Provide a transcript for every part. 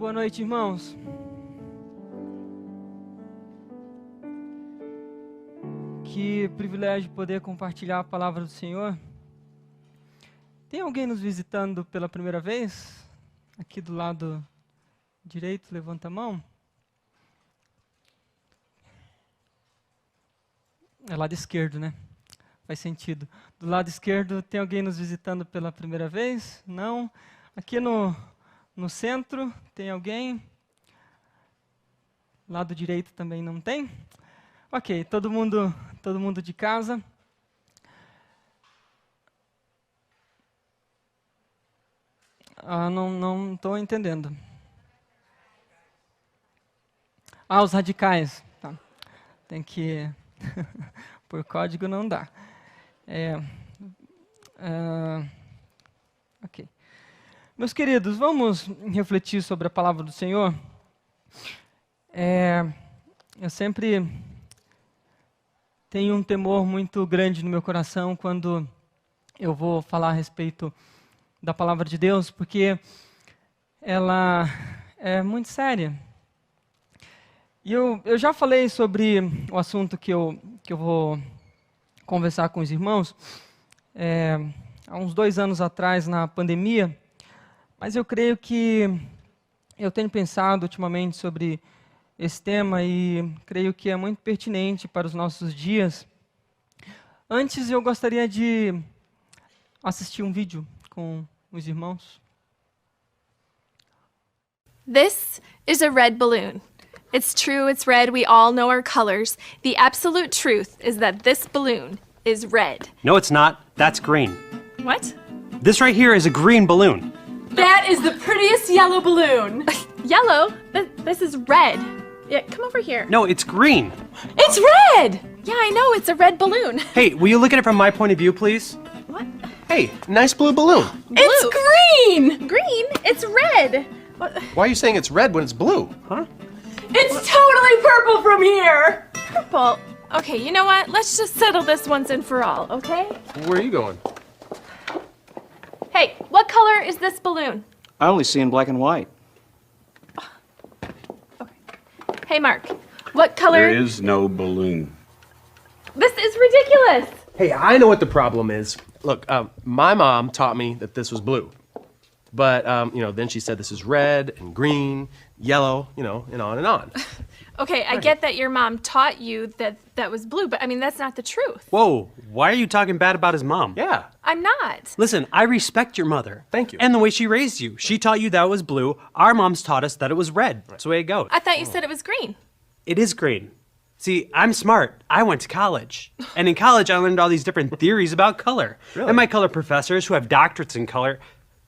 Boa noite, irmãos. Que privilégio poder compartilhar a palavra do Senhor. Tem alguém nos visitando pela primeira vez? Aqui do lado direito, levanta a mão. É lado esquerdo, né? Faz sentido. Do lado esquerdo, tem alguém nos visitando pela primeira vez? Não. Aqui no centro, tem alguém? Lado direito também não tem? Ok, todo mundo de casa. Não estou entendendo. Os radicais. Tá. Tem que... Por código não dá. Ok. Meus queridos, vamos refletir sobre a palavra do Senhor? Eu sempre tenho um temor muito grande no meu coração quando eu vou falar a respeito da palavra de Deus, porque ela é muito séria. E eu já falei sobre o assunto que eu vou conversar com os irmãos há uns 2 anos atrás, na pandemia, mas eu creio que eu tenho pensado ultimamente sobre esse tema e creio que é muito pertinente para os nossos dias. Antes, eu gostaria de assistir um vídeo com os irmãos. This is a red balloon. It's true, it's red, we all know our colors. The absolute truth is that this balloon is red. No, it's not. That's green. What? This right here is a green balloon. That is the prettiest yellow balloon. Yellow? This is red. Yeah, come over here. No, it's green. It's red! Yeah, I know, it's a red balloon. Hey, will you look at it from my point of view, please? What? Hey, nice blue balloon. It's green! Green? It's red. Why are you saying it's red when it's blue? Huh? It's totally purple from here! Purple. Okay, you know what? Let's just settle this once and for all, okay? Where are you going? Hey, what color is this balloon? I only see in black and white. Hey, Mark, what color? There is no balloon. This is ridiculous. Hey, I know what the problem is. Look, my mom taught me that this was blue. But, then she said this is red and green, yellow, and on and on. Okay, I get that your mom taught you that was blue, but I mean, that's not the truth. Whoa, why are you talking bad about his mom? Yeah. I'm not. Listen, I respect your mother. Thank you. And the way she raised you. She taught you that it was blue. Our moms taught us that it was red. That's the way it goes. I thought you said it was green. It is green. See, I'm smart. I went to college. And in college, I learned all these different theories about color. Really? And my color professors who have doctorates in color.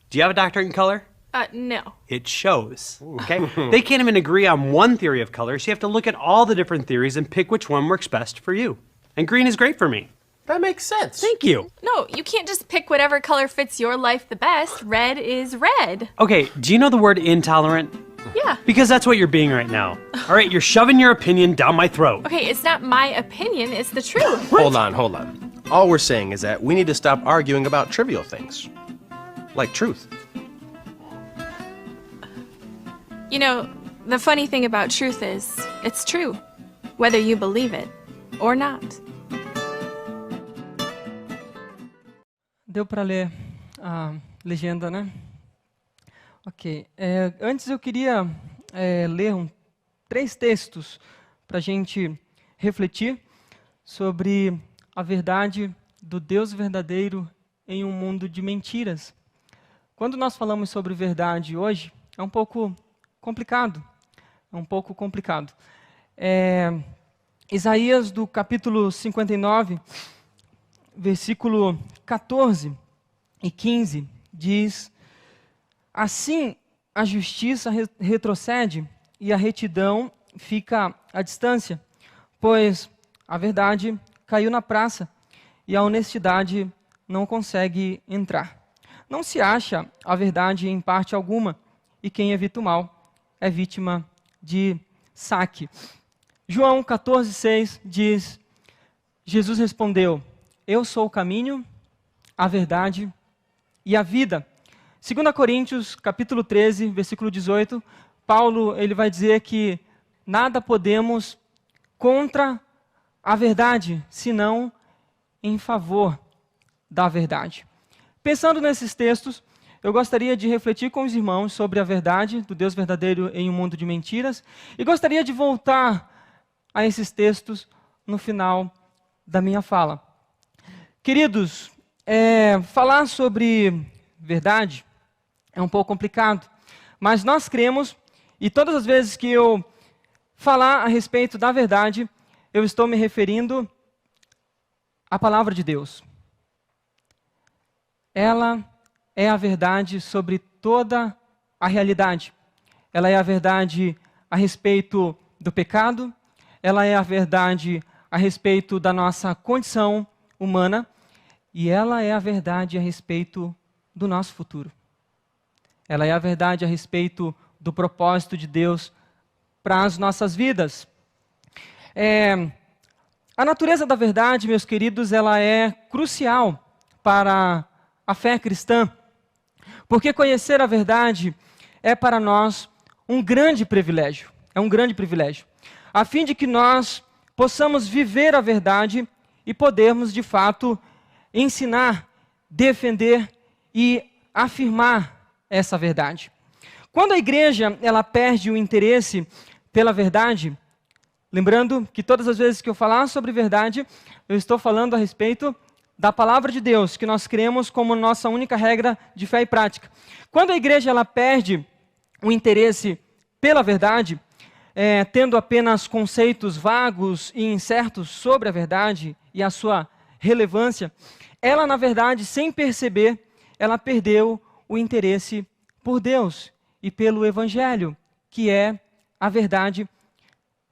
Do you have a doctorate in color? No. It shows, okay? They can't even agree on one theory of color, so you have to look at all the different theories and pick which one works best for you. And green is great for me. That makes sense. Thank you. No, you can't just pick whatever color fits your life the best. Red is red. Okay, do you know the word intolerant? Yeah. Because that's what you're being right now. All right, you're shoving your opinion down my throat. Okay, it's not my opinion, it's the truth. Hold on. All we're saying is that we need to stop arguing about trivial things. Like truth. You know, the funny thing about truth is, it's true, whether you believe it or not. Deu para ler a legenda, né? Ok. Antes eu queria ler 3 textos para a gente refletir sobre a verdade do Deus verdadeiro em um mundo de mentiras. Quando nós falamos sobre verdade hoje, é um pouco complicado. Isaías, do capítulo 59, versículo 14 e 15, diz: assim a justiça retrocede e a retidão fica à distância, pois a verdade caiu na praça e a honestidade não consegue entrar. Não se acha a verdade em parte alguma, e quem evita o mal é vítima de saque. João 14,6 diz: Jesus respondeu: eu sou o caminho, a verdade e a vida. 2 Coríntios, capítulo 13, versículo 18, Paulo ele vai dizer que nada podemos contra a verdade, senão em favor da verdade. Pensando nesses textos, eu gostaria de refletir com os irmãos sobre a verdade do Deus verdadeiro em um mundo de mentiras e gostaria de voltar a esses textos no final da minha fala. Queridos, falar sobre verdade é um pouco complicado, mas nós cremos, e todas as vezes que eu falar a respeito da verdade, eu estou me referindo à palavra de Deus. Ela é a verdade sobre toda a realidade. Ela é a verdade a respeito do pecado, ela é a verdade a respeito da nossa condição humana e ela é a verdade a respeito do nosso futuro. Ela é a verdade a respeito do propósito de Deus para as nossas vidas. A natureza da verdade, meus queridos, ela é crucial para a fé cristã, porque conhecer a verdade é para nós um grande privilégio, a fim de que nós possamos viver a verdade e podermos, de fato, ensinar, defender e afirmar essa verdade. Quando a igreja ela perde o interesse pela verdade, lembrando que todas as vezes que eu falar sobre verdade, eu estou falando a respeito da palavra de Deus, que nós cremos como nossa única regra de fé e prática. Quando a igreja ela perde o interesse pela verdade, tendo apenas conceitos vagos e incertos sobre a verdade e a sua relevância, ela, na verdade, sem perceber, ela perdeu o interesse por Deus e pelo Evangelho, que é a verdade.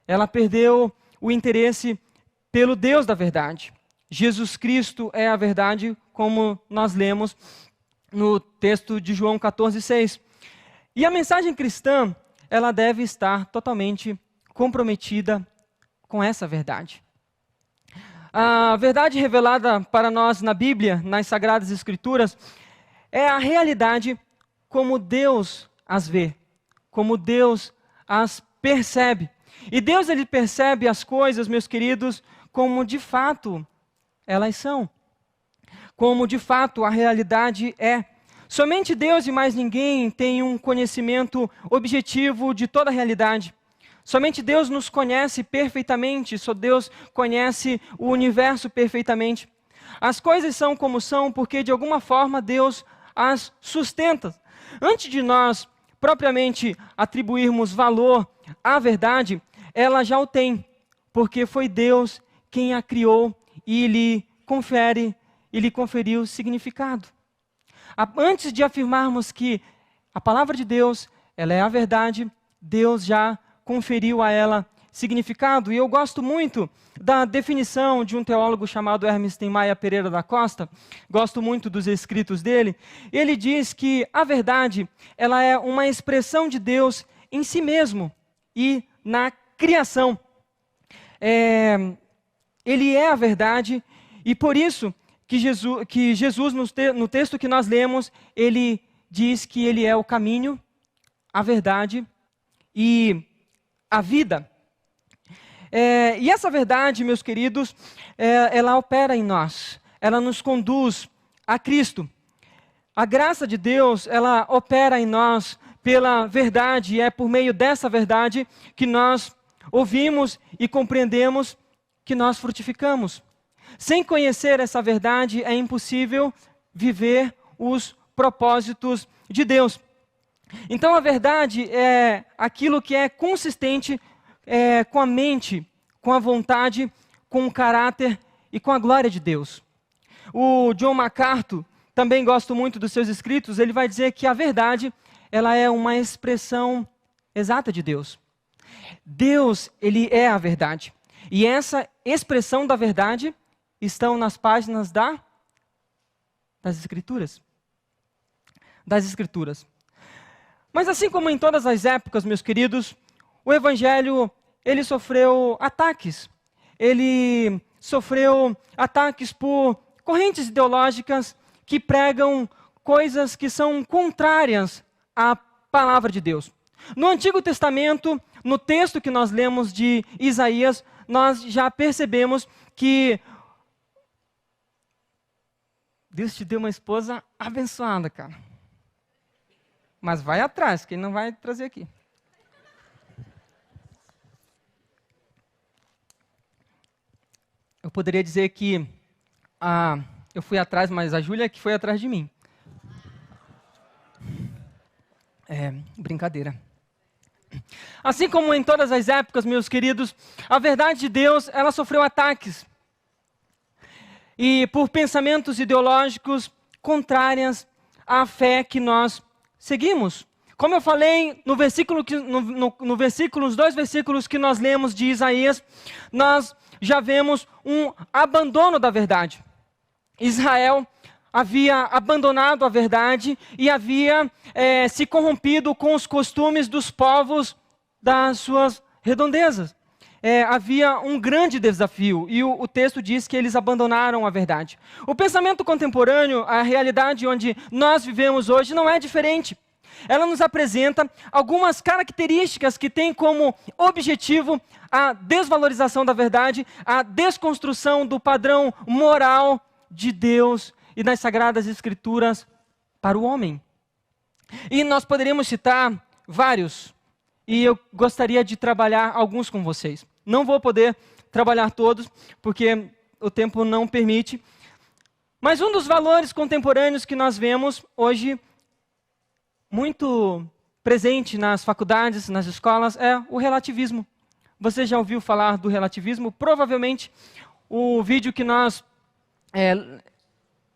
Ela perdeu o interesse pelo Deus da verdade. Jesus Cristo é a verdade, como nós lemos no texto de João 14,6. E a mensagem cristã, ela deve estar totalmente comprometida com essa verdade. A verdade revelada para nós na Bíblia, nas Sagradas Escrituras, é a realidade como Deus as vê, como Deus as percebe. E Deus ele percebe as coisas, meus queridos, como de fato elas são, como de fato a realidade é. Somente Deus e mais ninguém tem um conhecimento objetivo de toda a realidade. Somente Deus nos conhece perfeitamente, só Deus conhece o universo perfeitamente. As coisas são como são porque de alguma forma Deus as sustenta. Antes de nós propriamente atribuirmos valor à verdade, ela já o tem, porque foi Deus quem a criou e lhe conferiu significado. Antes de afirmarmos que a palavra de Deus, ela é a verdade, Deus já conferiu a ela significado. E eu gosto muito da definição de um teólogo chamado Hermes Maia Pereira da Costa, gosto muito dos escritos dele. Ele diz que a verdade, ela é uma expressão de Deus em si mesmo e na criação. Ele é a verdade e por isso que Jesus no texto que nós lemos, ele diz que ele é o caminho, a verdade e a vida. E essa verdade, meus queridos, ela opera em nós, ela nos conduz a Cristo. A graça de Deus, ela opera em nós pela verdade, e é por meio dessa verdade que nós ouvimos e compreendemos que nós frutificamos. Sem conhecer essa verdade, é impossível viver os propósitos de Deus. Então a verdade é aquilo que é consistente com a mente, com a vontade, com o caráter e com a glória de Deus. O John MacArthur, também gosto muito dos seus escritos, ele vai dizer que a verdade, ela é uma expressão exata de Deus. Deus, ele é a verdade. E essa expressão da verdade estão nas páginas das Escrituras. Das Escrituras. Mas assim como em todas as épocas, meus queridos, o Evangelho, ele sofreu ataques. Ele sofreu ataques por correntes ideológicas que pregam coisas que são contrárias à palavra de Deus. No Antigo Testamento, no texto que nós lemos de Isaías, nós já percebemos que Deus te deu uma esposa abençoada, cara. Mas vai atrás, que ele não vai trazer aqui. Eu poderia dizer que eu fui atrás, mas a Júlia que foi atrás de mim. Brincadeira. Assim como em todas as épocas, meus queridos, a verdade de Deus, ela sofreu ataques. E por pensamentos ideológicos contrárias à fé que nós seguimos. Como eu falei no versículo nos dois versículos que nós lemos de Isaías, nós já vemos um abandono da verdade. Israel havia abandonado a verdade e havia se corrompido com os costumes dos povos das suas redondezas. Havia um grande desafio e o texto diz que eles abandonaram a verdade. O pensamento contemporâneo, a realidade onde nós vivemos hoje, não é diferente. Ela nos apresenta algumas características que têm como objetivo a desvalorização da verdade, a desconstrução do padrão moral de Deus e das Sagradas Escrituras para o homem. E nós poderíamos citar vários, e eu gostaria de trabalhar alguns com vocês. Não vou poder trabalhar todos, porque o tempo não permite. Mas um dos valores contemporâneos que nós vemos hoje, muito presente nas faculdades, nas escolas, é o relativismo. Você já ouviu falar do relativismo? Provavelmente o vídeo que nós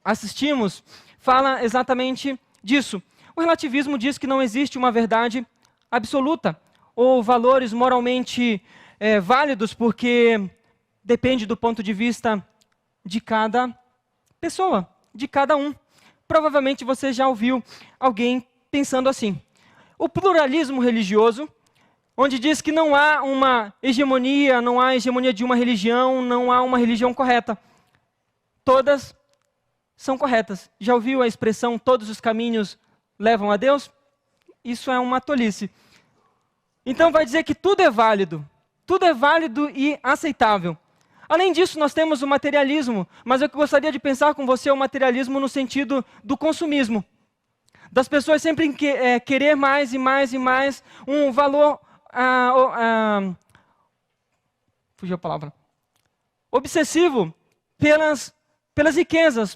assistimos fala exatamente disso. O relativismo diz que não existe uma verdade absoluta ou valores moralmente válidos, porque depende do ponto de vista de cada pessoa, de cada um. Provavelmente você já ouviu alguém pensando assim. O pluralismo religioso, onde diz que não há uma hegemonia, não há hegemonia de uma religião, não há uma religião correta. Todas são corretas. Já ouviu a expressão todos os caminhos levam a Deus? Isso é uma tolice. Então vai dizer que tudo é válido e aceitável. Além disso, nós temos o materialismo, mas eu gostaria de pensar com você o materialismo no sentido do consumismo. Das pessoas sempre querer mais e mais e mais, um valor, fugiu a palavra, obsessivo pelas riquezas,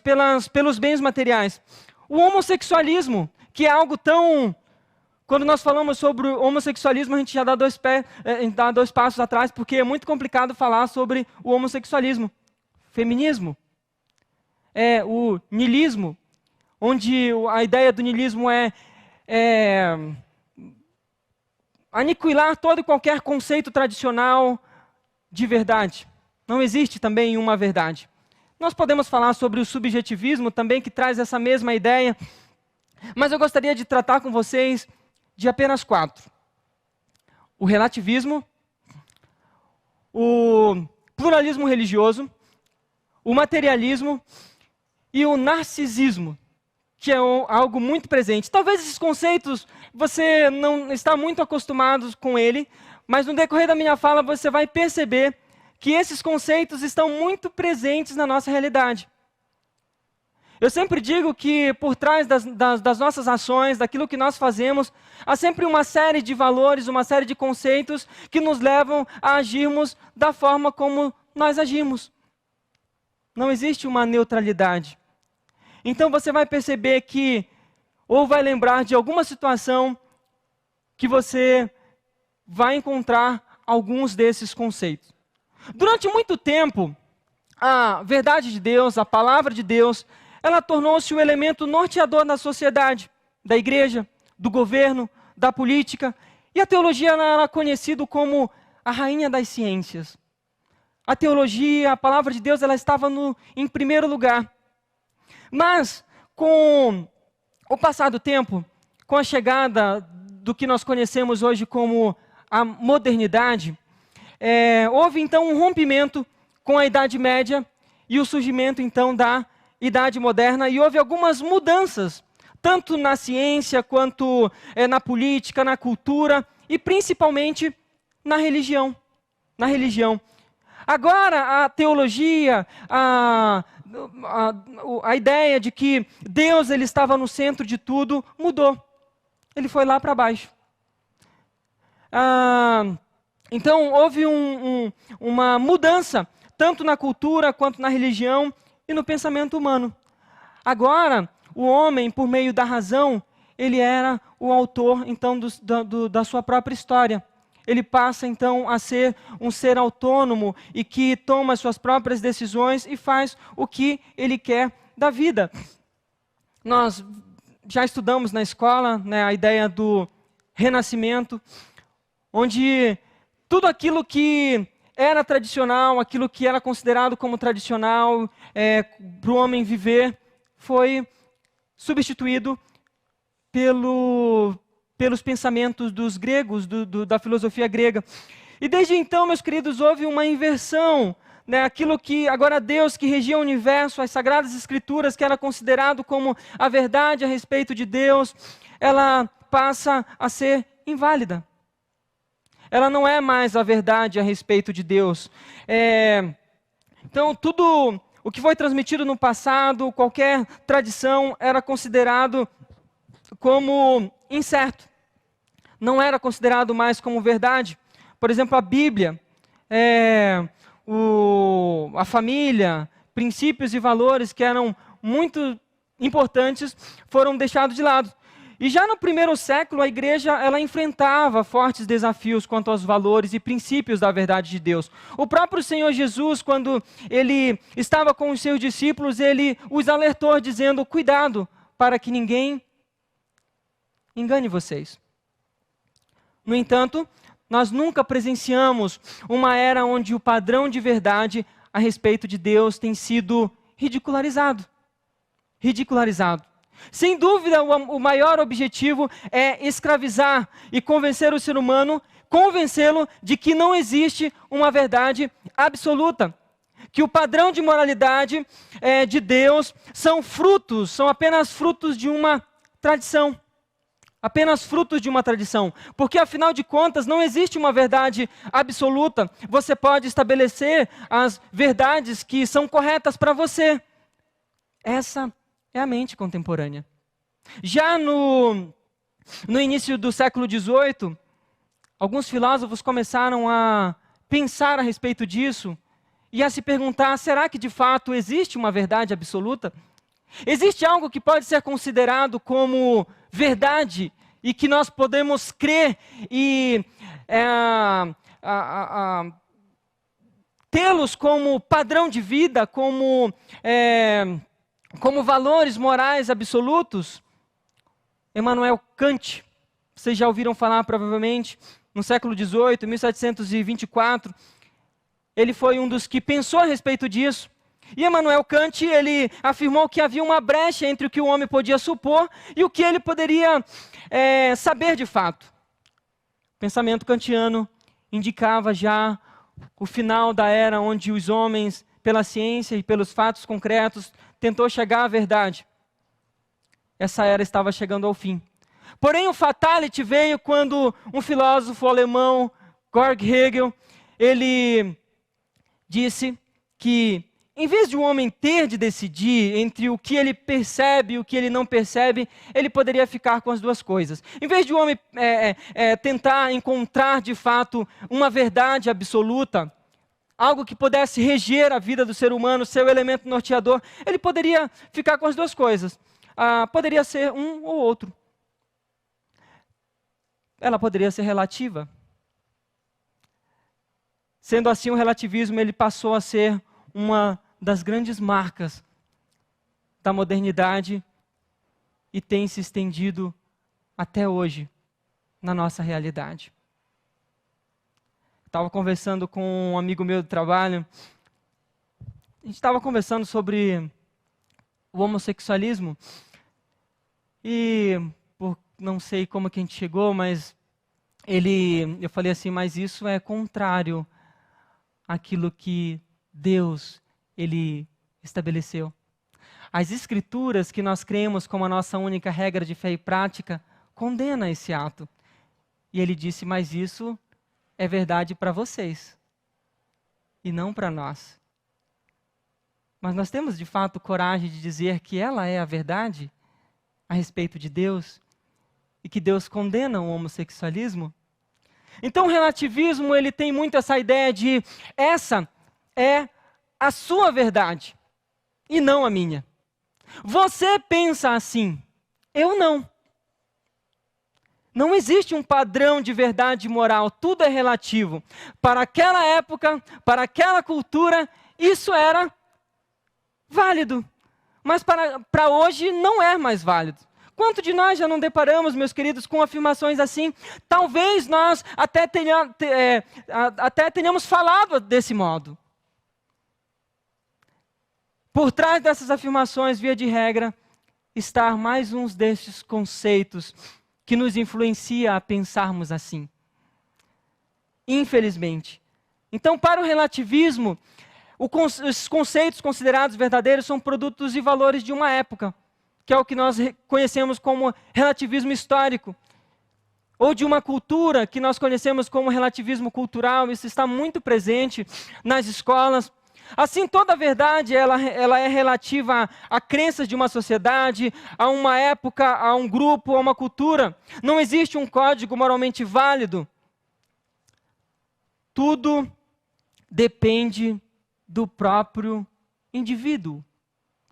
pelos bens materiais. O homossexualismo, que é algo tão... Quando nós falamos sobre o homossexualismo, a gente já dá dois passos atrás, porque é muito complicado falar sobre o homossexualismo. Feminismo, o niilismo, onde a ideia do niilismo é aniquilar todo e qualquer conceito tradicional de verdade. Não existe também uma verdade. Nós podemos falar sobre o subjetivismo também, que traz essa mesma ideia, mas eu gostaria de tratar com vocês de apenas 4. O relativismo, o pluralismo religioso, o materialismo e o narcisismo, que é algo muito presente. Talvez esses conceitos você não está muito acostumado com ele, mas no decorrer da minha fala você vai perceber que esses conceitos estão muito presentes na nossa realidade. Eu sempre digo que por trás das nossas ações, daquilo que nós fazemos, há sempre uma série de valores, uma série de conceitos que nos levam a agirmos da forma como nós agimos. Não existe uma neutralidade. Então você vai perceber que, ou vai lembrar de alguma situação que você vai encontrar alguns desses conceitos. Durante muito tempo, a verdade de Deus, a palavra de Deus, ela tornou-se o elemento norteador da sociedade, da igreja, do governo, da política. E a teologia era conhecida como a rainha das ciências. A teologia, a palavra de Deus, ela estava em primeiro lugar. Mas, com o passar do tempo, com a chegada do que nós conhecemos hoje como a modernidade, houve então um rompimento com a Idade Média e o surgimento então da Idade Moderna, e houve algumas mudanças, tanto na ciência quanto na política, na cultura e principalmente na religião. Na religião. Agora a teologia, a ideia de que Deus ele estava no centro de tudo mudou. Ele foi lá para baixo. Então houve uma mudança, tanto na cultura quanto na religião e no pensamento humano. Agora, o homem, por meio da razão, ele era o autor então da sua própria história. Ele passa então a ser um ser autônomo e que toma as suas próprias decisões e faz o que ele quer da vida. Nós já estudamos na escola, né, a ideia do renascimento, onde tudo aquilo que era tradicional, aquilo que era considerado como tradicional para o homem viver, foi substituído pelos pensamentos dos gregos, da filosofia grega. E desde então, meus queridos, houve uma inversão, né? Aquilo que agora Deus, que regia o universo, as Sagradas Escrituras, que era considerado como a verdade a respeito de Deus, ela passa a ser inválida. Ela não é mais a verdade a respeito de Deus. Então, tudo o que foi transmitido no passado, qualquer tradição, era considerado como incerto. Não era considerado mais como verdade. Por exemplo, a Bíblia, a família, princípios e valores que eram muito importantes foram deixados de lado. E já no primeiro século, a igreja ela enfrentava fortes desafios quanto aos valores e princípios da verdade de Deus. O próprio Senhor Jesus, quando ele estava com os seus discípulos, ele os alertou dizendo, cuidado para que ninguém engane vocês. No entanto, nós nunca presenciamos uma era onde o padrão de verdade a respeito de Deus tem sido ridicularizado. Ridicularizado. Sem dúvida, o maior objetivo é escravizar e convencer o ser humano, convencê-lo de que não existe uma verdade absoluta. Que o padrão de moralidade de Deus são apenas frutos de uma tradição. Apenas frutos de uma tradição. Porque, afinal de contas, não existe uma verdade absoluta. Você pode estabelecer as verdades que são corretas para você. Essa é a mente contemporânea. Já no início do século XVIII, alguns filósofos começaram a pensar a respeito disso e a se perguntar, será que de fato existe uma verdade absoluta? Existe algo que pode ser considerado como verdade e que nós podemos crer e tê-los como padrão de vida, como valores morais absolutos? Immanuel Kant, vocês já ouviram falar provavelmente, no século XVIII, 1724, ele foi um dos que pensou a respeito disso. E Immanuel Kant, ele afirmou que havia uma brecha entre o que o homem podia supor e o que ele poderia saber de fato. O pensamento kantiano indicava já o final da era onde os homens, pela ciência e pelos fatos concretos, tentou chegar à verdade. Essa era estava chegando ao fim. Porém, o fatality veio quando um filósofo alemão, Georg Hegel, ele disse que, em vez de o homem ter de decidir entre o que ele percebe e o que ele não percebe, ele poderia ficar com as duas coisas. Em vez de o homem tentar encontrar, de fato, uma verdade absoluta, algo que pudesse reger a vida do ser humano, seu elemento norteador, ele poderia ficar com as duas coisas. Poderia ser um ou outro. Ela poderia ser relativa. Sendo assim, o relativismo ele passou a ser uma das grandes marcas da modernidade e tem se estendido até hoje na nossa realidade. Estava conversando com um amigo meu do trabalho, a gente estava conversando sobre o homossexualismo e não sei como que a gente chegou, mas eu falei assim, mas isso é contrário àquilo que Deus, ele estabeleceu. as Escrituras, que nós cremos como a nossa única regra de fé e prática, condena esse ato. E ele disse, mas isso é verdade para vocês e não para nós. Mas nós temos de fato coragem de dizer que ela é a verdade a respeito de Deus e que Deus condena o homossexualismo? Então o relativismo ele tem muito essa ideia de essa é a sua verdade e não a minha. Você pensa assim, eu não. Não existe um padrão de verdade moral, tudo é relativo. Para aquela época, para aquela cultura, isso era válido. Mas para hoje não é mais válido. Quanto de nós já não deparamos, meus queridos, com afirmações assim? Talvez nós até tenhamos falado desse modo. Por trás dessas afirmações, via de regra, está mais um destes conceitos que nos influencia a pensarmos assim. Infelizmente. Então, para o relativismo, os conceitos considerados verdadeiros são produtos e valores de uma época, que é o que nós conhecemos como relativismo histórico, ou de uma cultura que nós conhecemos como relativismo cultural. Isso está muito presente nas escolas. Assim, toda a verdade ela é relativa a crenças de uma sociedade, a uma época, a um grupo, a uma cultura. Não existe um código moralmente válido. Tudo depende do próprio indivíduo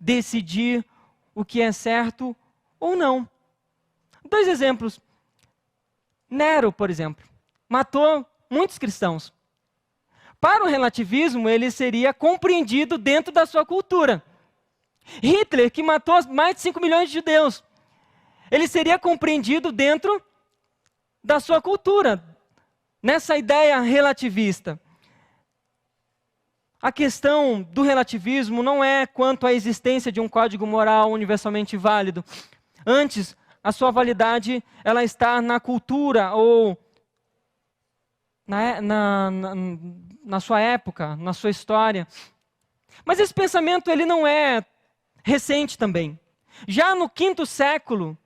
decidir o que é certo ou não. 2 exemplos. Nero, por exemplo, matou muitos cristãos. Para o relativismo, ele seria compreendido dentro da sua cultura. Hitler, que matou mais de 5 milhões de judeus, ele seria compreendido dentro da sua cultura, nessa ideia relativista. A questão do relativismo não é quanto à existência de um código moral universalmente válido. Antes, a sua validade ela está na cultura ou na sua época, na sua história. Mas esse pensamento ele não é recente também. Já no 5º século,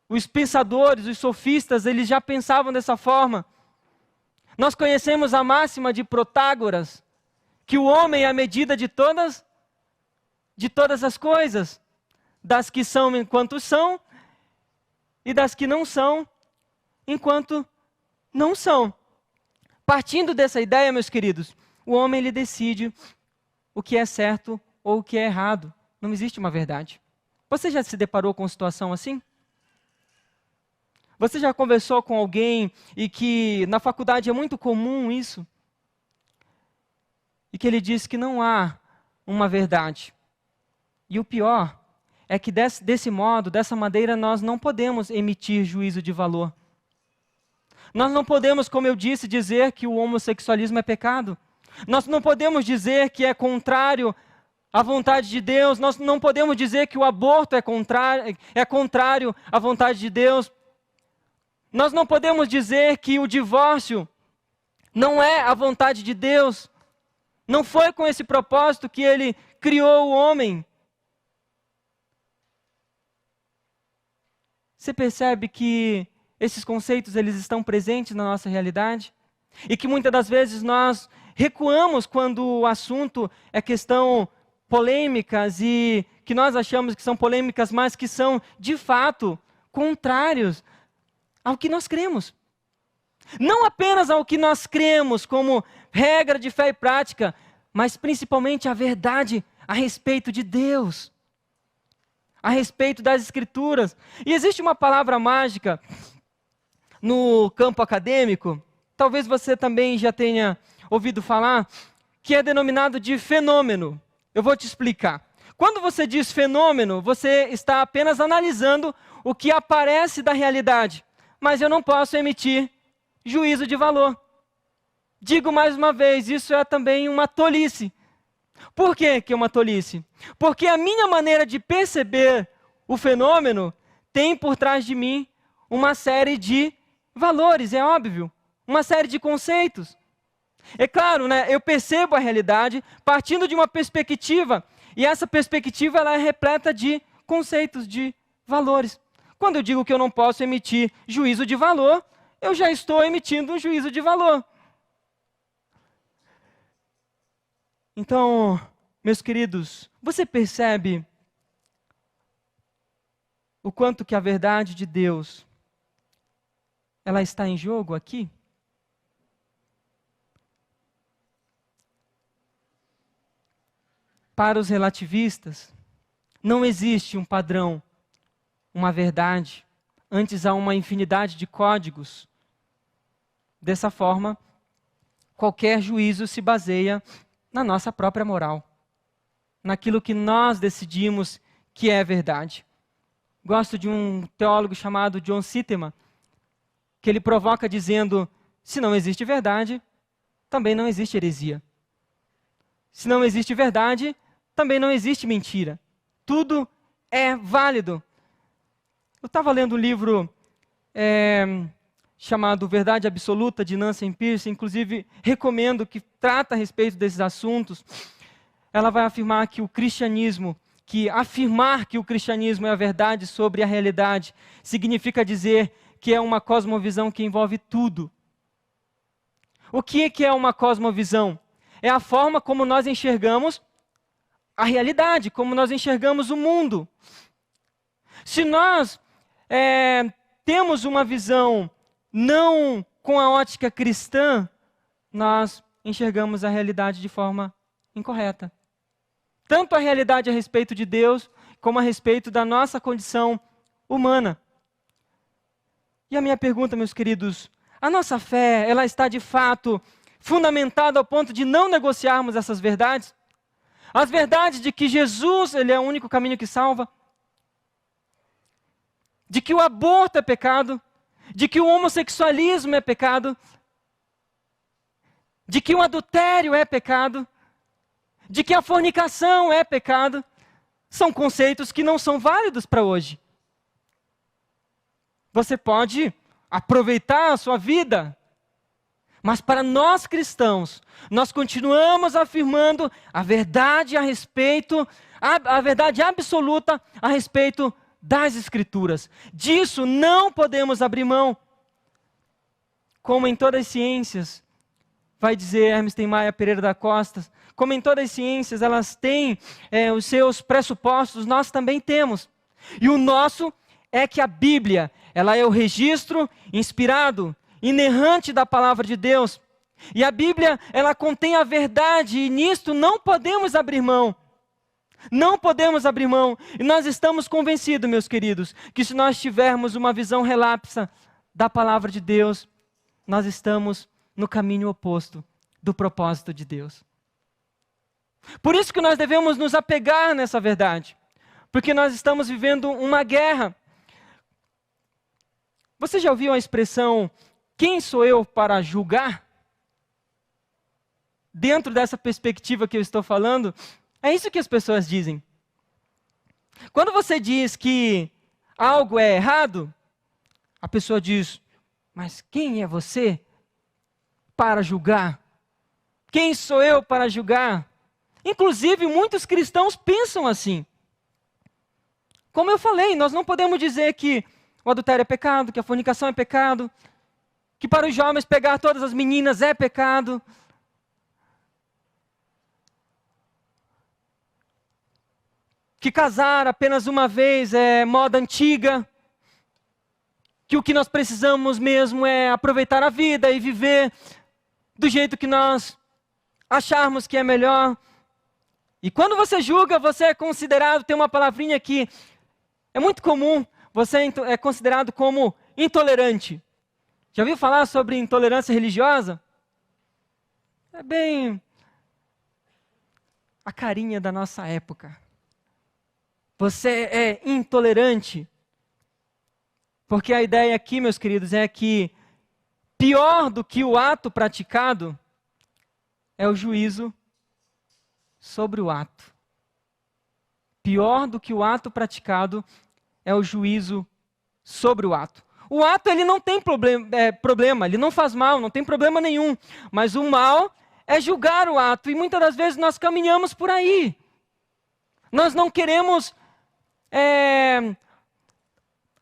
os pensadores, os sofistas, eles já pensavam dessa forma. Nós conhecemos a máxima de Protágoras, que o homem é a medida de todas as coisas, das que são enquanto são e das que não são enquanto não são. Partindo dessa ideia, meus queridos, o homem ele decide o que é certo ou o que é errado. Não existe uma verdade. Você já se deparou com uma situação assim? Você já conversou com alguém e que na faculdade é muito comum isso? E que ele diz que não há uma verdade. E o pior é que desse modo, dessa maneira, nós não podemos emitir juízo de valor. Nós não podemos, como eu disse, dizer que o homossexualismo é pecado. Nós não podemos dizer que é contrário à vontade de Deus. Nós não podemos dizer que o aborto é contrário à vontade de Deus. Nós não podemos dizer que o divórcio não é a vontade de Deus. Não foi com esse propósito que ele criou o homem. Você percebe que esses conceitos eles estão presentes na nossa realidade? E que muitas das vezes nós recuamos quando o assunto é questão polêmicas e que nós achamos que são polêmicas, mas que são, de fato, contrários ao que nós cremos. Não apenas ao que nós cremos como regra de fé e prática, mas principalmente a verdade a respeito de Deus, a respeito das Escrituras. E existe uma palavra mágica no campo acadêmico, talvez você também já tenha ouvido falar, que é denominado de fenômeno. Eu vou te explicar. Quando você diz fenômeno, você está apenas analisando o que aparece da realidade, mas eu não posso emitir juízo de valor. Digo mais uma vez, isso é também uma tolice. Por que é uma tolice? Porque a minha maneira de perceber o fenômeno tem por trás de mim uma série de valores, é óbvio, uma série de conceitos. É claro, né, eu percebo a realidade partindo de uma perspectiva E essa perspectiva ela é repleta de conceitos, de valores. Quando eu digo que eu não posso emitir juízo de valor, eu já estou emitindo um juízo de valor. Então, meus queridos, você percebe o quanto que a verdade de Deus ela está em jogo aqui? Para os relativistas, não existe um padrão, uma verdade. Antes há uma infinidade de códigos. Dessa forma, qualquer juízo se baseia na nossa própria moral, naquilo que nós decidimos que é verdade. Gosto de um teólogo chamado John Sitteman, que ele provoca dizendo: se não existe verdade, também não existe heresia. Se não existe verdade, também não existe mentira. Tudo é válido. Eu estava lendo um livro chamado Verdade Absoluta, de Nancy Pearce, inclusive recomendo, que trata a respeito desses assuntos. Ela vai afirmar que afirmar que o cristianismo é a verdade sobre a realidade significa dizer que é uma cosmovisão que envolve tudo. O que é uma cosmovisão? É a forma como nós enxergamos a realidade, como nós enxergamos o mundo. Se nós temos uma visão não com a ótica cristã, nós enxergamos a realidade de forma incorreta. Tanto a realidade a respeito de Deus, como a respeito da nossa condição humana. E a minha pergunta, meus queridos, a nossa fé, ela está de fato fundamentada ao ponto de não negociarmos essas verdades? As verdades de que Jesus, ele é o único caminho que salva, de que o aborto é pecado, de que o homossexualismo é pecado, de que o adultério é pecado, de que a fornicação é pecado, são conceitos que não são válidos para hoje. Você pode aproveitar a sua vida, mas para nós cristãos, nós continuamos afirmando a verdade a respeito, a verdade absoluta a respeito das Escrituras. Disso não podemos abrir mão. Como em todas as ciências, vai dizer Hermes Maia Pereira da Costa, como em todas as ciências elas têm os seus pressupostos, nós também temos. E o nosso é que a Bíblia, ela é o registro inspirado, inerrante da palavra de Deus. E a Bíblia, ela contém a verdade, e nisto não podemos abrir mão. Não podemos abrir mão. E nós estamos convencidos, meus queridos, que se nós tivermos uma visão relapsa da palavra de Deus, nós estamos no caminho oposto do propósito de Deus. Por isso que nós devemos nos apegar nessa verdade, porque nós estamos vivendo uma guerra. Você já ouviu a expressão, quem sou eu para julgar? Dentro dessa perspectiva que eu estou falando, é isso que as pessoas dizem. Quando você diz que algo é errado, a pessoa diz, mas quem é você para julgar? Quem sou eu para julgar? Inclusive, muitos cristãos pensam assim. Como eu falei, nós não podemos dizer que o adultério é pecado, que a fornicação é pecado, que para os jovens pegar todas as meninas é pecado. Que casar apenas uma vez é moda antiga. Que o que nós precisamos mesmo é aproveitar a vida e viver do jeito que nós acharmos que é melhor. E quando você julga, você é considerado, tem uma palavrinha que é muito comum, você é considerado como intolerante. Já ouviu falar sobre intolerância religiosa? É bem a carinha da nossa época. Você é intolerante. Porque a ideia aqui, meus queridos, é que pior do que o ato praticado é o juízo sobre o ato. Pior do que o ato praticado é o juízo sobre o ato. O ato, ele não tem problema, ele não faz mal, não tem problema nenhum. Mas o mal é julgar o ato. E muitas das vezes nós caminhamos por aí. Nós não queremos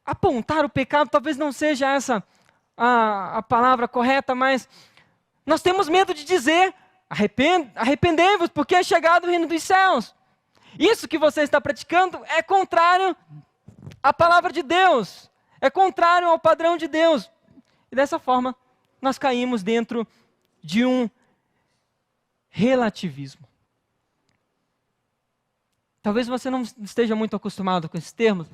apontar o pecado, talvez não seja essa a palavra correta, mas nós temos medo de dizer, arrependei-vos, porque é chegado o reino dos céus. Isso que você está praticando é contrário à palavra de Deus, é contrário ao padrão de Deus. E dessa forma, nós caímos dentro de um relativismo. Talvez você não esteja muito acostumado com esse termo,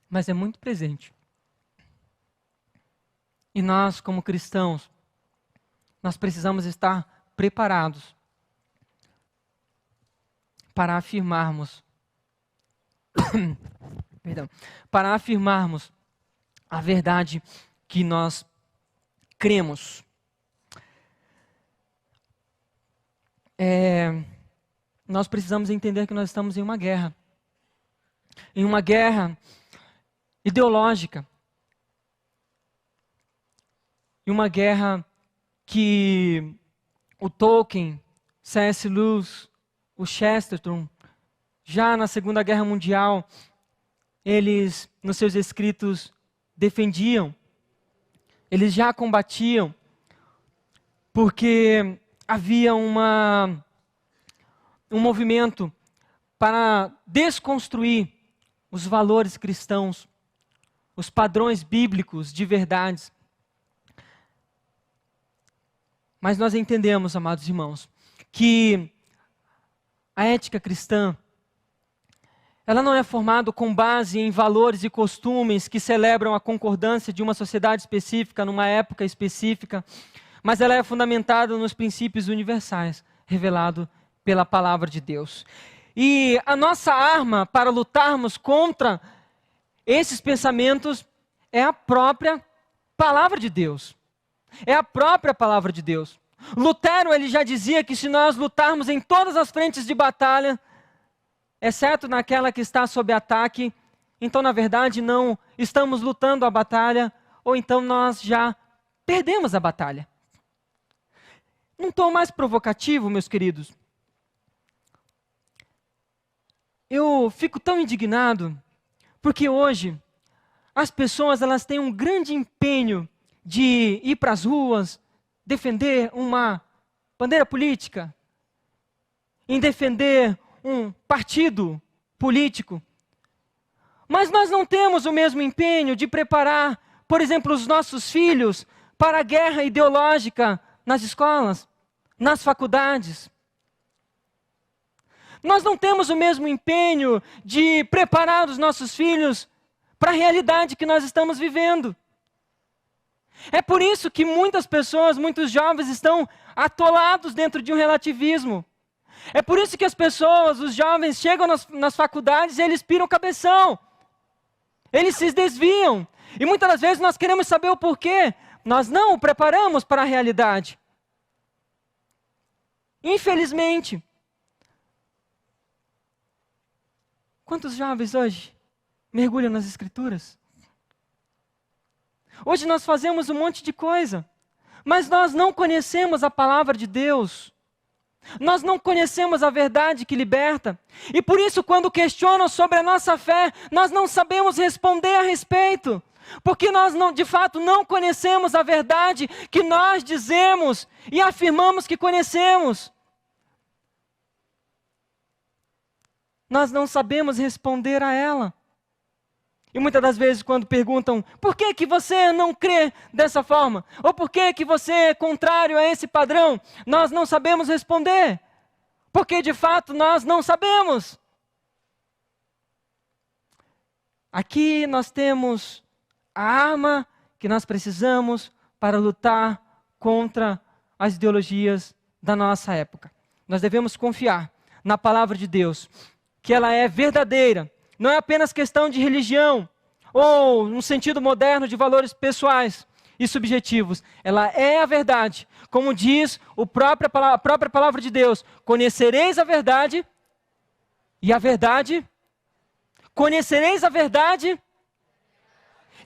mas é muito presente. E nós, como cristãos, nós precisamos estar preparados para afirmarmos para afirmarmos a verdade que nós cremos. Nós precisamos entender que nós estamos em uma guerra ideológica, em uma guerra que o Tolkien, C.S. Lewis, o Chesterton, já na Segunda Guerra Mundial, eles, nos seus escritos, defendiam, eles já combatiam, porque havia um movimento para desconstruir os valores cristãos, os padrões bíblicos de verdades. Mas nós entendemos, amados irmãos, que a ética cristã, ela não é formada com base em valores e costumes que celebram a concordância de uma sociedade específica, numa época específica, mas ela é fundamentada nos princípios universais, revelado pela palavra de Deus. E a nossa arma para lutarmos contra esses pensamentos é a própria palavra de Deus. É a própria palavra de Deus. Lutero, ele já dizia que se nós lutarmos em todas as frentes de batalha, exceto naquela que está sob ataque, então na verdade não estamos lutando a batalha, ou então nós já perdemos a batalha. Num tom mais provocativo, meus queridos, eu fico tão indignado, porque hoje as pessoas elas têm um grande empenho de ir para as ruas, defender uma bandeira política, em defender um partido político. Mas nós não temos o mesmo empenho de preparar, por exemplo, os nossos filhos para a guerra ideológica nas escolas, nas faculdades. Nós não temos o mesmo empenho de preparar os nossos filhos para a realidade que nós estamos vivendo. É por isso que muitas pessoas, muitos jovens estão atolados dentro de um relativismo. É por isso que as pessoas, os jovens, chegam nas faculdades e eles piram o cabeção. Eles se desviam. E muitas das vezes nós queremos saber o porquê. Nós não o preparamos para a realidade. Infelizmente. Quantos jovens hoje mergulham nas Escrituras? Hoje nós fazemos um monte de coisa, mas nós não conhecemos a palavra de Deus. Nós não conhecemos a verdade que liberta. E por isso, quando questionam sobre a nossa fé, nós não sabemos responder a respeito. Porque nós, de fato, não conhecemos a verdade que nós dizemos e afirmamos que conhecemos. Nós não sabemos responder a ela. E muitas das vezes quando perguntam, por que que você não crê dessa forma? Ou por que que você é contrário a esse padrão? Nós não sabemos responder. Porque de fato nós não sabemos. Aqui nós temos a arma que nós precisamos para lutar contra as ideologias da nossa época. Nós devemos confiar na palavra de Deus, que ela é verdadeira. Não é apenas questão de religião, ou um sentido moderno de valores pessoais e subjetivos. Ela é a verdade. Como diz a própria palavra de Deus, conhecereis a verdade, e a verdade, conhecereis a verdade,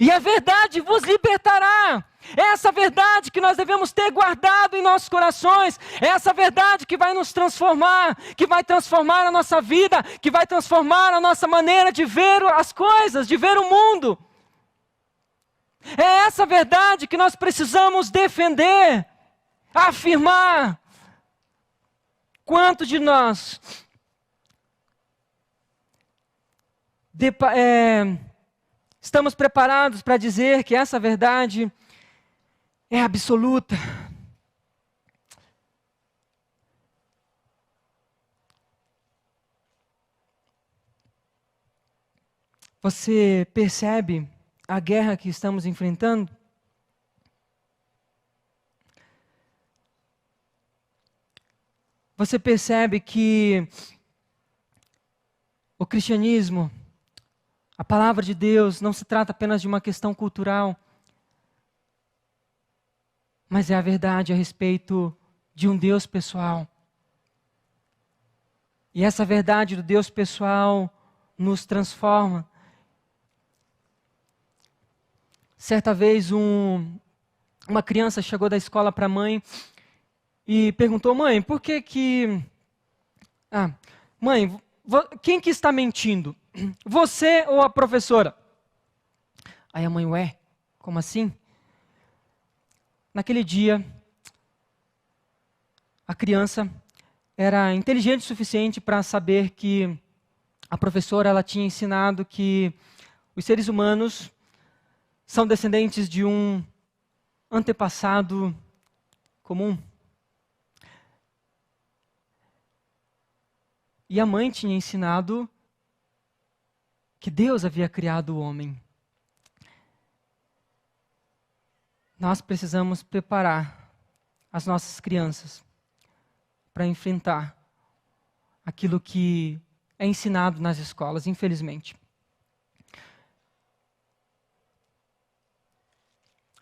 e a verdade vos libertará. É essa verdade que nós devemos ter guardado em nossos corações. É essa verdade que vai nos transformar, que vai transformar a nossa vida, que vai transformar a nossa maneira de ver as coisas, de ver o mundo. É essa verdade que nós precisamos defender, afirmar. Quantos de nós estamos preparados para dizer que essa verdade é absoluta? Você percebe a guerra que estamos enfrentando? Você percebe que o cristianismo, a palavra de Deus, não se trata apenas de uma questão cultural, mas é a verdade a respeito de um Deus pessoal. E essa verdade do Deus pessoal nos transforma. Certa vez uma criança chegou da escola para a mãe e perguntou: mãe, por que mãe, quem que está mentindo? Você ou a professora? Aí a mãe: ué, como assim? Naquele dia, a criança era inteligente o suficiente para saber que a professora ela tinha ensinado que os seres humanos são descendentes de um antepassado comum. E a mãe tinha ensinado que Deus havia criado o homem. Nós precisamos preparar as nossas crianças para enfrentar aquilo que é ensinado nas escolas, infelizmente.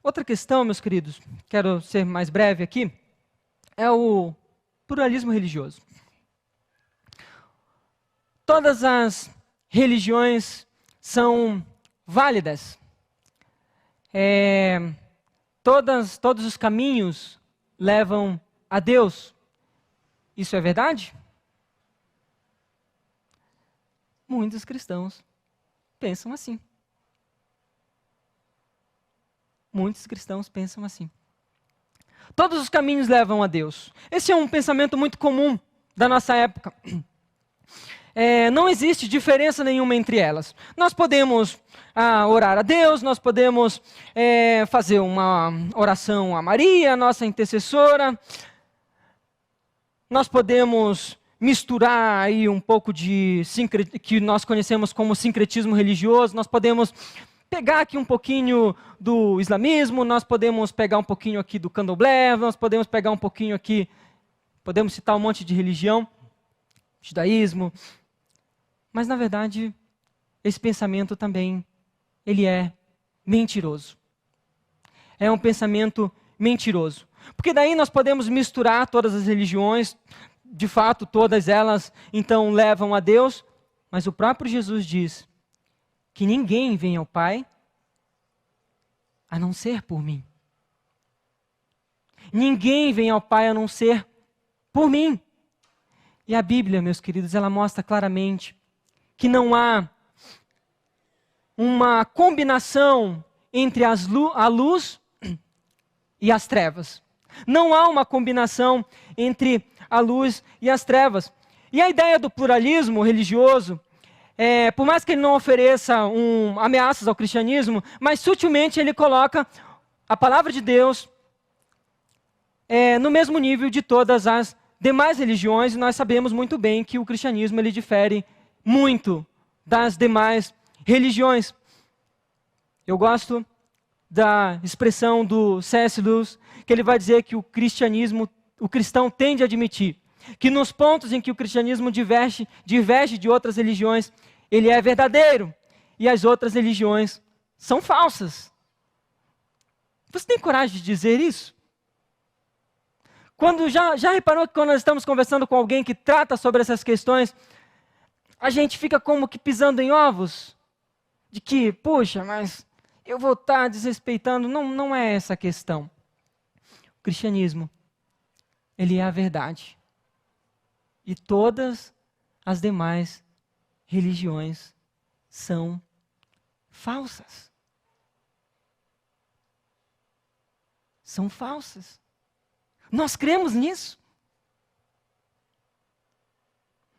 Outra questão, meus queridos, quero ser mais breve aqui, é o pluralismo religioso. Todas as religiões são válidas. Todos os caminhos levam a Deus. Isso é verdade? Muitos cristãos pensam assim. Muitos cristãos pensam assim. Todos os caminhos levam a Deus. Esse é um pensamento muito comum da nossa época. Não existe diferença nenhuma entre elas. Nós podemos orar a Deus, nós podemos fazer uma oração a Maria, nossa intercessora. Nós podemos misturar aí um pouco de que nós conhecemos como sincretismo religioso. Nós podemos pegar aqui um pouquinho do islamismo, nós podemos pegar um pouquinho aqui do candomblé, nós podemos pegar um pouquinho aqui, podemos citar um monte de religião, judaísmo. Mas, na verdade, esse pensamento também, ele é mentiroso. É um pensamento mentiroso. Porque daí nós podemos misturar todas as religiões, de fato, todas elas, então, levam a Deus, mas o próprio Jesus diz que ninguém vem ao Pai a não ser por mim. Ninguém vem ao Pai a não ser por mim. E a Bíblia, meus queridos, ela mostra claramente que não há uma combinação entre a luz e as trevas. Não há uma combinação entre a luz e as trevas. E a ideia do pluralismo religioso, por mais que ele não ofereça ameaças ao cristianismo, mas sutilmente ele coloca a palavra de Deus no mesmo nível de todas as demais religiões, e nós sabemos muito bem que o cristianismo ele difere muito das demais religiões. Eu gosto da expressão do C.S. Lewis, que ele vai dizer que o cristão tende a admitir que nos pontos em que o cristianismo diverge de outras religiões, ele é verdadeiro, e as outras religiões são falsas. Você tem coragem de dizer isso? Já reparou que quando nós estamos conversando com alguém que trata sobre essas questões, a gente fica como que pisando em ovos? De que, puxa, mas eu vou estar desrespeitando. Não é essa a questão. O cristianismo, ele é a verdade. E todas as demais religiões são falsas. São falsas. Nós cremos nisso.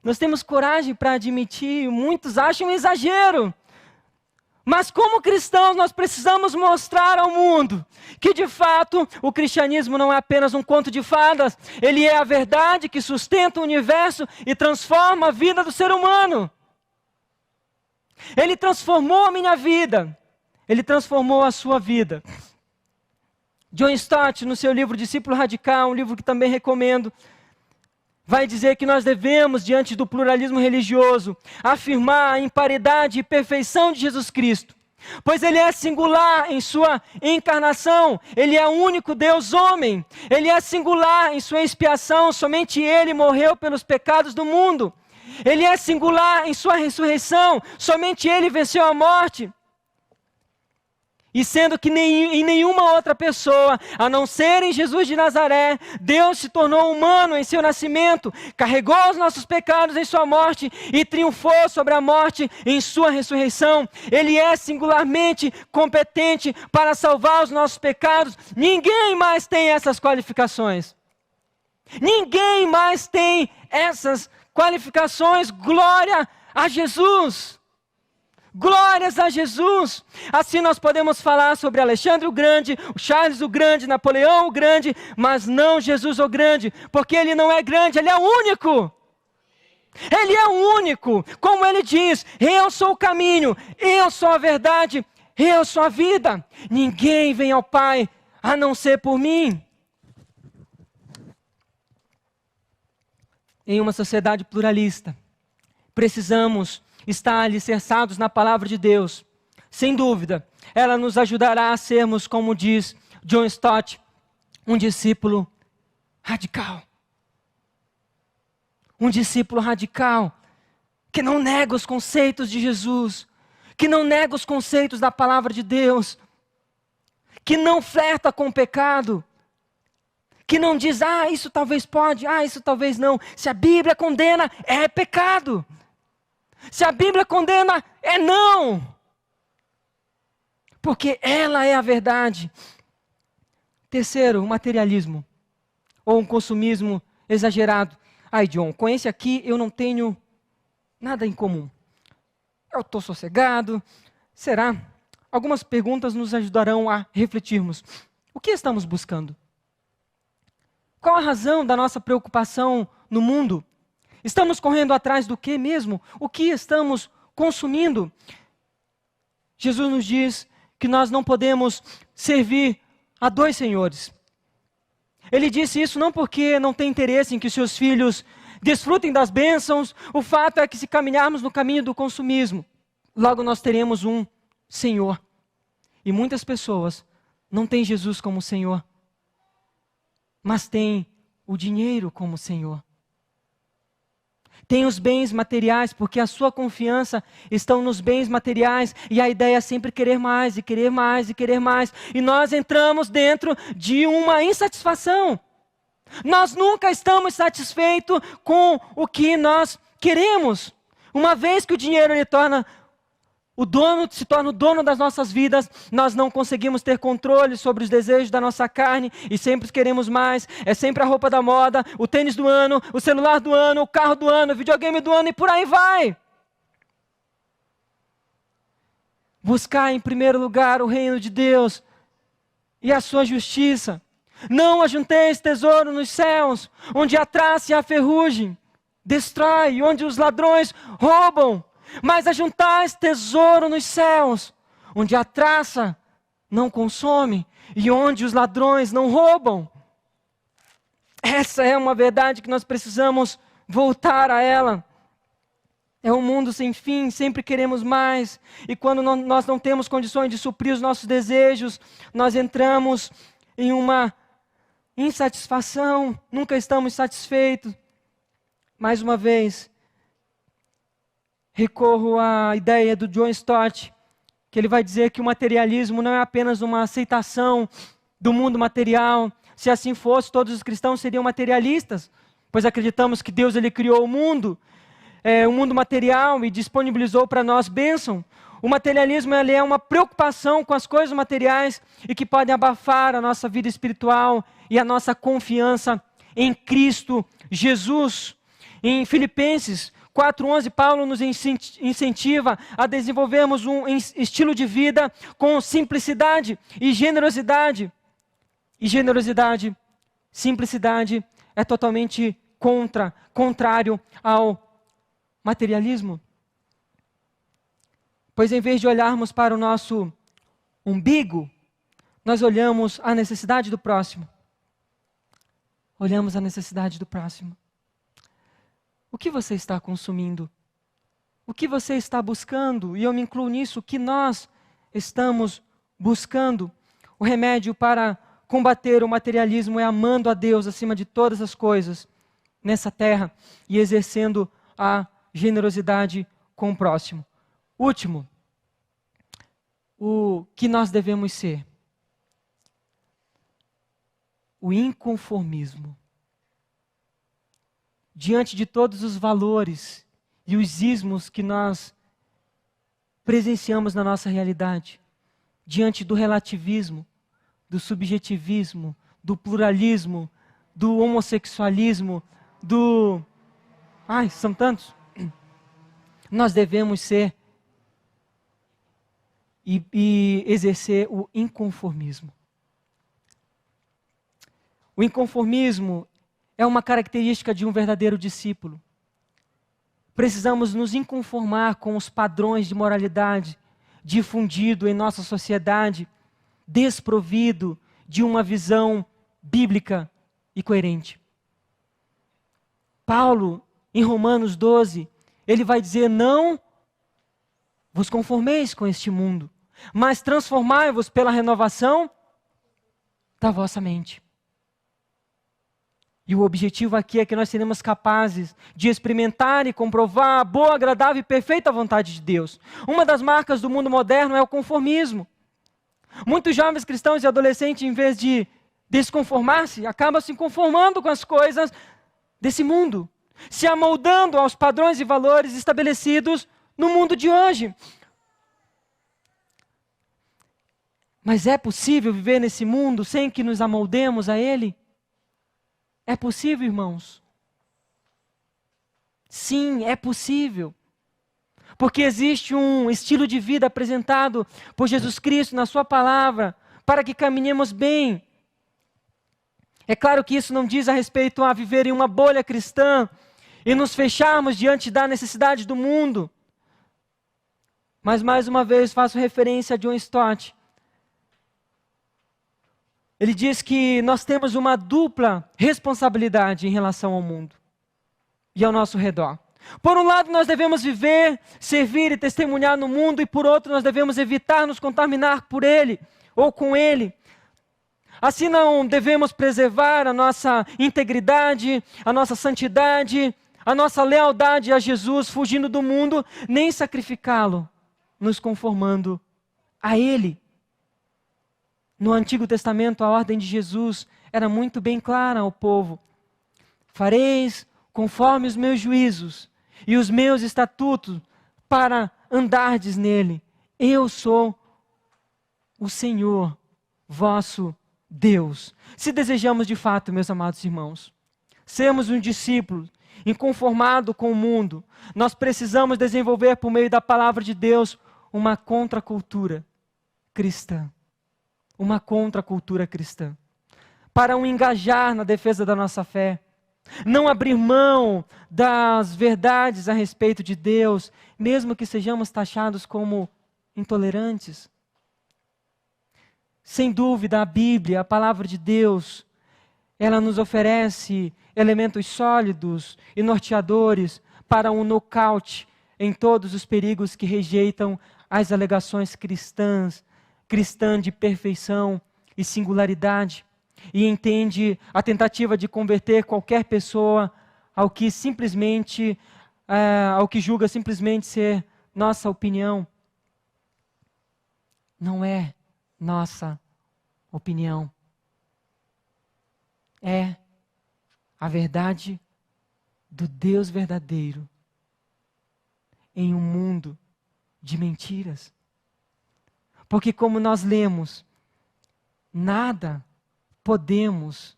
Nós temos coragem para admitir, muitos acham um exagero. Mas como cristãos nós precisamos mostrar ao mundo que de fato o cristianismo não é apenas um conto de fadas, ele é a verdade que sustenta o universo e transforma a vida do ser humano. Ele transformou a minha vida, ele transformou a sua vida. John Stott, no seu livro Discípulo Radical, um livro que também recomendo, vai dizer que nós devemos, diante do pluralismo religioso, afirmar a imparidade e perfeição de Jesus Cristo. Pois Ele é singular em sua encarnação, Ele é o único Deus homem. Ele é singular em sua expiação, somente Ele morreu pelos pecados do mundo. Ele é singular em sua ressurreição, somente Ele venceu a morte. E sendo que em nenhuma outra pessoa, a não ser em Jesus de Nazaré, Deus se tornou humano em seu nascimento, carregou os nossos pecados em sua morte e triunfou sobre a morte em sua ressurreição. Ele é singularmente competente para salvar os nossos pecados. Ninguém mais tem essas qualificações. Ninguém mais tem essas qualificações. Glória a Jesus! Glórias a Jesus! Assim nós podemos falar sobre Alexandre o Grande, o Charles o Grande, Napoleão o Grande, mas não Jesus o Grande, porque Ele não é grande, Ele é único. Ele é o único, como Ele diz, eu sou o caminho, eu sou a verdade, eu sou a vida. Ninguém vem ao Pai a não ser por mim. Em uma sociedade pluralista, precisamos estar alicerçados na palavra de Deus. Sem dúvida, ela nos ajudará a sermos, como diz John Stott, um discípulo radical. Um discípulo radical que não nega os conceitos de Jesus, que não nega os conceitos da palavra de Deus, que não flerta com o pecado, que não diz, isso talvez pode, isso talvez não. Se a Bíblia condena, é pecado. Se a Bíblia condena, é não. Porque ela é a verdade. Terceiro, o materialismo. Ou um consumismo exagerado. John, com esse aqui eu não tenho nada em comum. Eu estou sossegado. Será? Algumas perguntas nos ajudarão a refletirmos. O que estamos buscando? Qual a razão da nossa preocupação no mundo? Estamos correndo atrás do que mesmo? O que estamos consumindo? Jesus nos diz que nós não podemos servir a dois senhores. Ele disse isso não porque não tem interesse em que seus filhos desfrutem das bênçãos. O fato é que se caminharmos no caminho do consumismo, logo nós teremos um Senhor. E muitas pessoas não têm Jesus como Senhor, mas têm o dinheiro como Senhor. Tem os bens materiais, porque a sua confiança está nos bens materiais, e a ideia é sempre querer mais, e querer mais, e querer mais. E nós entramos dentro de uma insatisfação. Nós nunca estamos satisfeitos com o que nós queremos. Uma vez que o dinheiro se torna o dono das nossas vidas, nós não conseguimos ter controle sobre os desejos da nossa carne e sempre queremos mais. É sempre a roupa da moda, o tênis do ano, o celular do ano, o carro do ano, o videogame do ano e por aí vai. Buscar em primeiro lugar o reino de Deus e a sua justiça. Não ajunteis tesouro nos céus, onde a traça e a ferrugem destrói, onde os ladrões roubam. Mas ajuntais tesouro nos céus, onde a traça não consome e onde os ladrões não roubam. Essa é uma verdade que nós precisamos voltar a ela. É um mundo sem fim, sempre queremos mais. E quando nós não temos condições de suprir os nossos desejos, nós entramos em uma insatisfação, nunca estamos satisfeitos. Mais uma vez, recorro à ideia do John Stott, que ele vai dizer que o materialismo não é apenas uma aceitação do mundo material. Se assim fosse, todos os cristãos seriam materialistas, pois acreditamos que Deus ele criou o mundo material e disponibilizou para nós bênção. O materialismo ele é uma preocupação com as coisas materiais e que podem abafar a nossa vida espiritual e a nossa confiança em Cristo Jesus. Em Filipenses 4:11, Paulo nos incentiva a desenvolvermos um estilo de vida com simplicidade e generosidade. E generosidade, simplicidade é totalmente contrário ao materialismo. Pois em vez de olharmos para o nosso umbigo, nós olhamos a necessidade do próximo. Olhamos a necessidade do próximo. O que você está consumindo? O que você está buscando? E eu me incluo nisso, o que nós estamos buscando? O remédio para combater o materialismo é amando a Deus acima de todas as coisas nessa terra e exercendo a generosidade com o próximo. Último, o que nós devemos ser? O inconformismo. Diante de todos os valores e os ismos que nós presenciamos na nossa realidade, diante do relativismo, do subjetivismo, do pluralismo, do homossexualismo, são tantos. Nós devemos ser e exercer o inconformismo. O inconformismo é uma característica de um verdadeiro discípulo. Precisamos nos inconformar com os padrões de moralidade difundido em nossa sociedade, desprovido de uma visão bíblica e coerente. Paulo, em Romanos 12, ele vai dizer: não vos conformeis com este mundo, mas transformai-vos pela renovação da vossa mente. E o objetivo aqui é que nós seremos capazes de experimentar e comprovar a boa, agradável e perfeita vontade de Deus. Uma das marcas do mundo moderno é o conformismo. Muitos jovens cristãos e adolescentes, em vez de desconformar-se, acabam se conformando com as coisas desse mundo, se amoldando aos padrões e valores estabelecidos no mundo de hoje. Mas é possível viver nesse mundo sem que nos amoldemos a ele? É possível, irmãos? Sim, é possível. Porque existe um estilo de vida apresentado por Jesus Cristo na sua palavra, para que caminhemos bem. É claro que isso não diz a respeito a viver em uma bolha cristã e nos fecharmos diante da necessidade do mundo. Mas mais uma vez faço referência a John Stott. Ele diz que nós temos uma dupla responsabilidade em relação ao mundo e ao nosso redor. Por um lado, nós devemos viver, servir e testemunhar no mundo, e por outro, nós devemos evitar nos contaminar por ele ou com ele. Assim não devemos preservar a nossa integridade, a nossa santidade, a nossa lealdade a Jesus, fugindo do mundo, nem sacrificá-lo, nos conformando a ele. No Antigo Testamento, a ordem de Jesus era muito bem clara ao povo: fareis conforme os meus juízos e os meus estatutos para andardes nele. Eu sou o Senhor, vosso Deus. Se desejamos de fato, meus amados irmãos, sermos um discípulo inconformado com o mundo, nós precisamos desenvolver por meio da palavra de Deus uma contracultura cristã. Uma contracultura cristã, para um engajar na defesa da nossa fé, não abrir mão das verdades a respeito de Deus, mesmo que sejamos taxados como intolerantes. Sem dúvida, a Bíblia, a palavra de Deus, ela nos oferece elementos sólidos e norteadores para um nocaute em todos os perigos que rejeitam as alegações cristã de perfeição e singularidade, e entende a tentativa de converter qualquer pessoa ao que julga simplesmente ser nossa opinião. não é nossa opinião. É a verdade do Deus verdadeiro em um mundo de mentiras. Porque como nós lemos, nada podemos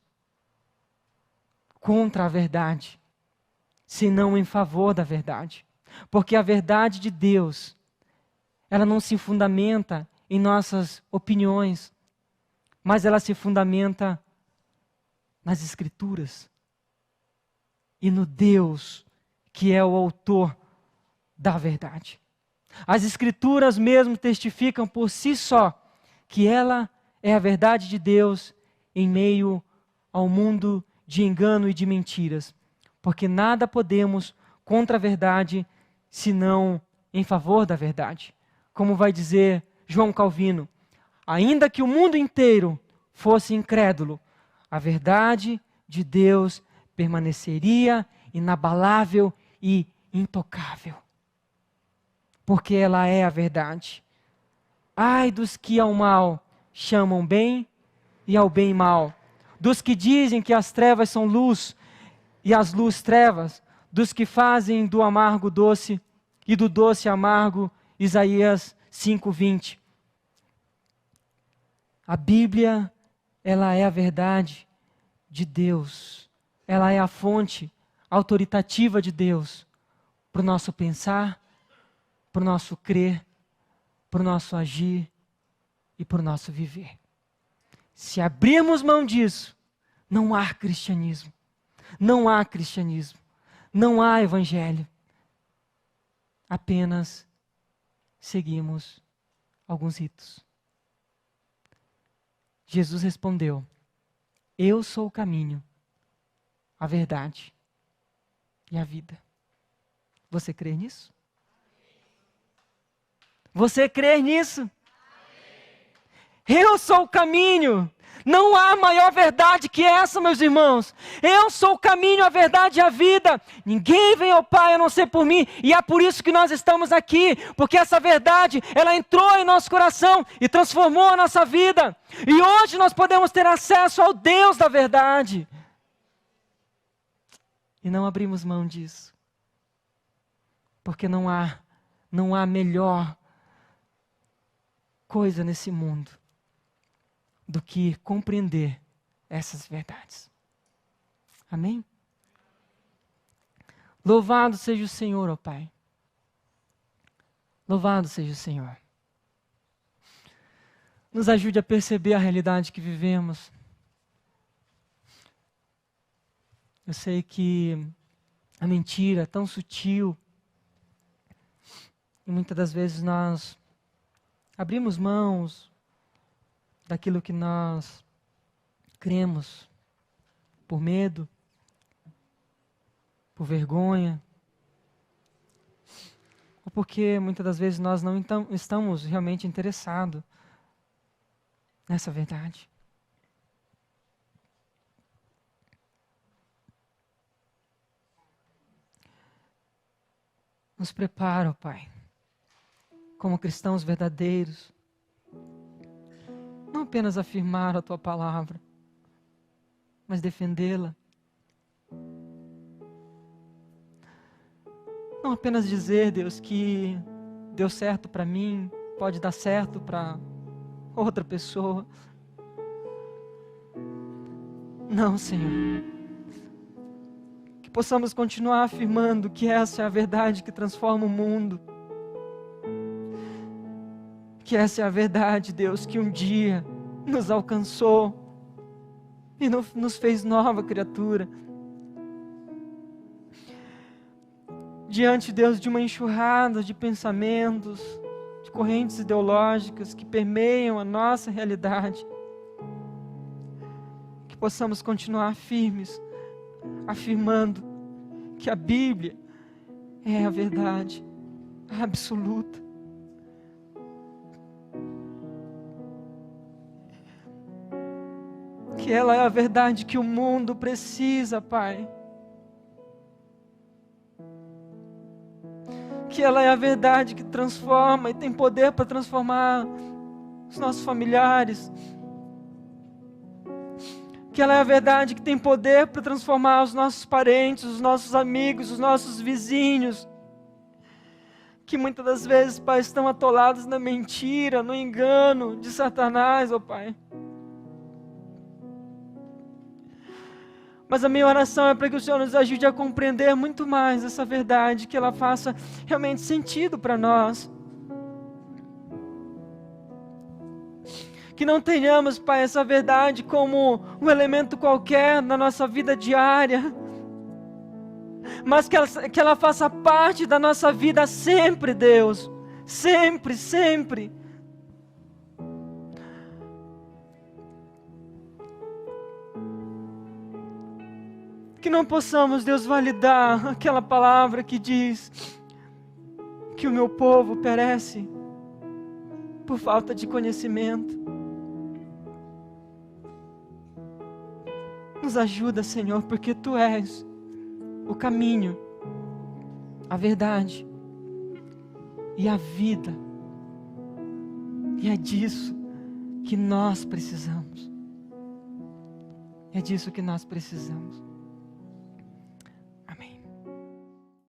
contra a verdade, senão em favor da verdade. Porque a verdade de Deus, ela não se fundamenta em nossas opiniões, mas ela se fundamenta nas Escrituras e no Deus que é o autor da verdade. As Escrituras mesmo testificam por si só que ela é a verdade de Deus em meio ao mundo de engano e de mentiras, porque nada podemos contra a verdade, senão em favor da verdade. Como vai dizer João Calvino, ainda que o mundo inteiro fosse incrédulo, a verdade de Deus permaneceria inabalável e intocável, porque ela é a verdade. Ai dos que ao mal chamam bem e ao bem mal, dos que dizem que as trevas são luz e as luz trevas, dos que fazem do amargo doce e do doce amargo. Isaías 5:20. A Bíblia, ela é a verdade de Deus. Ela é a fonte autoritativa de Deus para o nosso pensar, para o nosso crer, para o nosso agir e para o nosso viver. Se abrirmos mão disso, não há cristianismo. Não há cristianismo. Não há evangelho. Apenas seguimos alguns ritos. Jesus respondeu: eu sou o caminho, a verdade e a vida. Você crê nisso? Você crê nisso? Eu sou o caminho. Não há maior verdade que essa, meus irmãos. Eu sou o caminho, a verdade e a vida. Ninguém vem ao Pai a não ser por mim. E é por isso que nós estamos aqui. Porque essa verdade, ela entrou em nosso coração e transformou a nossa vida. E hoje nós podemos ter acesso ao Deus da verdade. E não abrimos mão disso. Porque não há melhor coisa nesse mundo do que compreender essas verdades. Amém? Louvado seja o Senhor, ó Pai. Louvado seja o Senhor. Nos ajude a perceber a realidade que vivemos. Eu sei que a mentira é tão sutil e muitas das vezes nós abrimos mãos daquilo que nós cremos por medo, por vergonha, ou porque muitas das vezes nós não estamos realmente interessados nessa verdade. Nos prepara, ó Pai, como cristãos verdadeiros, não apenas afirmar a Tua palavra, mas defendê-la. Não apenas dizer, Deus, que deu certo para mim, pode dar certo para outra pessoa. Não, Senhor. Que possamos continuar afirmando que essa é a verdade que transforma o mundo. Que essa é a verdade, Deus, que um dia nos alcançou e nos fez nova criatura. Diante, Deus, de uma enxurrada de pensamentos, de correntes ideológicas que permeiam a nossa realidade, que possamos continuar firmes, afirmando que a Bíblia é a verdade absoluta. Que ela é a verdade que o mundo precisa, Pai. Que ela é a verdade que transforma e tem poder para transformar os nossos familiares. Que ela é a verdade que tem poder para transformar os nossos parentes, os nossos amigos, os nossos vizinhos. Que muitas das vezes, Pai, estão atolados na mentira, no engano de Satanás, ó Pai. Mas a minha oração é para que o Senhor nos ajude a compreender muito mais essa verdade, que ela faça realmente sentido para nós. Que não tenhamos, Pai, essa verdade como um elemento qualquer na nossa vida diária, mas que ela faça parte da nossa vida sempre, Deus. Sempre, sempre. Que não possamos, Deus, validar aquela palavra que diz que o meu povo perece por falta de conhecimento. Nos ajuda, Senhor, porque Tu és o caminho, a verdade e a vida. E é disso que nós precisamos. É disso que nós precisamos.